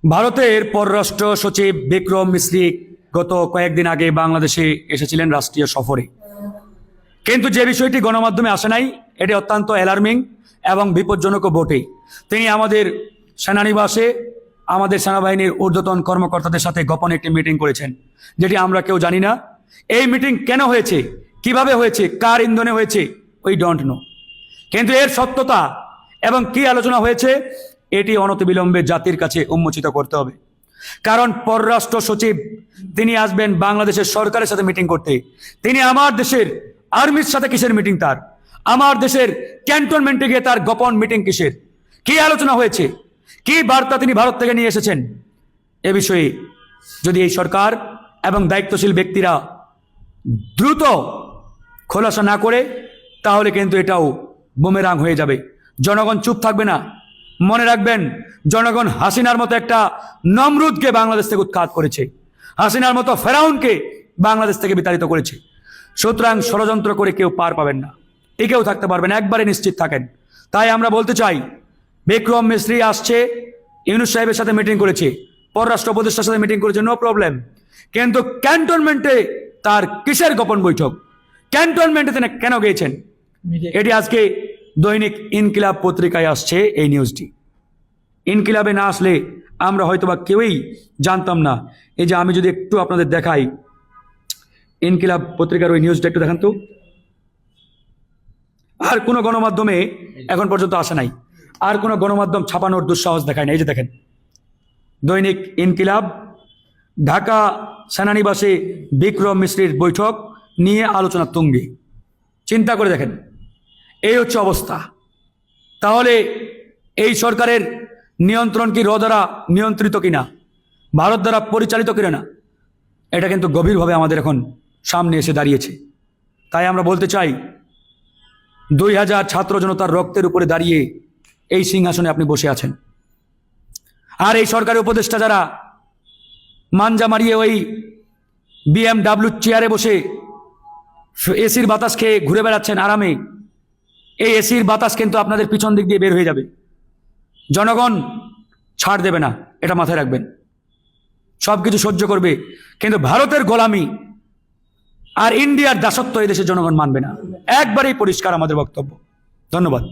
ভারতের পররাষ্ট্র সচিব বিক্রম মিশ্রি গত কয়েকদিন আগে বাংলাদেশে এসেছিলেন রাষ্ট্রীয় সফরে। কিন্তু যে বিষয়টি গণমাধ্যমে আসে নাই, এটি অত্যন্ত অ্যালার্মিং এবং বিপজ্জনকও বটে। তিনি আমাদের সেনানিবাসে আমাদের সেনাবাহিনীর ঊর্ধ্বতন কর্মকর্তাদের সাথে গোপন একটি মিটিং করেছেন, যেটি আমরা কেউ জানি না। এই মিটিং কেন হয়েছে, কিভাবে হয়েছে, কার ইন্ধনে হয়েছে, উই ডোন্ট নো। কিন্তু এর সত্যতা এবং কি আলোচনা হয়েছে এটি অনতিবিলম্বে জাতির কাছে উন্মোচিত করতে হবে। কারণ পররাষ্ট্র সচিব তিনি আসবেন বাংলাদেশের সরকারের সাথে মিটিং করতে। তিনি আমার দেশের আর্মির সাথে কিসের মিটিং তার? আমার দেশের ক্যান্টনমেন্টে গিয়ে তার গোপন মিটিং কিসের? কি আলোচনা হয়েছে? কি বার্তা তিনি ভারত থেকে নিয়ে এসেছেন? এ বিষয়ে যদি এই সরকার এবং দায়িত্বশীল ব্যক্তিরা দ্রুত খোলাসা না করে, তাহলে কিন্তু এটাও বুমেরাং হয়ে যাবে। জনগণ চুপ থাকবে না। মনে রাখবেন, জনগণ হাসিনার মতো একটা নমরুদকে বাংলাদেশ থেকে উৎখাত করেছে, হাসিনার মতো ফেরাউনকে বাংলাদেশ থেকে বিতাড়িত করেছে। সুতরাং ষড়যন্ত্র করে কেউ পার পাবেন না, টিকেও থাকতে পারবেন, একবারে নিশ্চিত থাকেন। তাই আমরা বলতে চাই, বিক্রম মিশ্রি আসছে, ইউনূস সাহেবের সাথে মিটিং করেছে, পররাষ্ট্র উপদেষ্টার সাথে মিটিং করেছে, নো প্রবলেম। কিন্তু ক্যান্টনমেন্টে তার কিসের গোপন বৈঠক? ক্যান্টনমেন্টে তিনি কেন গিয়েছেন? এটি আজকে দৈনিক ইনকিলাব পত্রিকায় আসছে এই নিউজটি। ইনকিলাবে না আসলে আমরা হয়তোবা কেউই জানতাম না। এই যে আমি যদি একটু আপনাদের দেখাই, ইনকিলাব পত্রিকার ওই নিউজটা একটু দেখান তো। আর কোনো গণমাধ্যমে এখন পর্যন্ত আসে নাই, আর কোনো গণমাধ্যম ছাপানোর দুঃসাহস দেখায় না। এই যে দেখেন, দৈনিক ইনকিলাব, ঢাকা সেনানিবাসে বিক্রম মিশ্রির বৈঠক নিয়ে আলোচনা তুঙ্গে। চিন্তা করে দেখেন, এই হচ্ছে অবস্থা। তাহলে এই সরকারের নিয়ন্ত্রণ কি র দ্বারা নিয়ন্ত্রিত কিনা, ভারত দ্বারা পরিচালিত কিনা না, এটা কিন্তু গভীরভাবে আমাদের এখন সামনে এসে দাঁড়িয়েছে। তাই আমরা বলতে চাই, 2000 ছাত্র জনতার রক্তের উপরে দাঁড়িয়ে এই সিংহাসনে আপনি বসে আছেন। আর এই সরকারি উপদেষ্টা যারা মাঞ্জা মারিয়ে ওই BMW চেয়ারে বসে এসির বাতাস খেয়ে ঘুরে বেড়াচ্ছেন আরামে, এই এসির বাতাস কিন্তু আপনাদের পিছন দিক দিয়ে বের হয়ে যাবে। জনগণ ছাড় দেবে না, এটা মাথায় রাখবেন। সবকিছু সহ্য করবে, কিন্তু ভারতের গোলামি আর ইন্ডিয়ার দাসত্ব এই দেশের জনগণ মানবে না। একবারেই পরিষ্কার আমাদের বক্তব্য। ধন্যবাদ।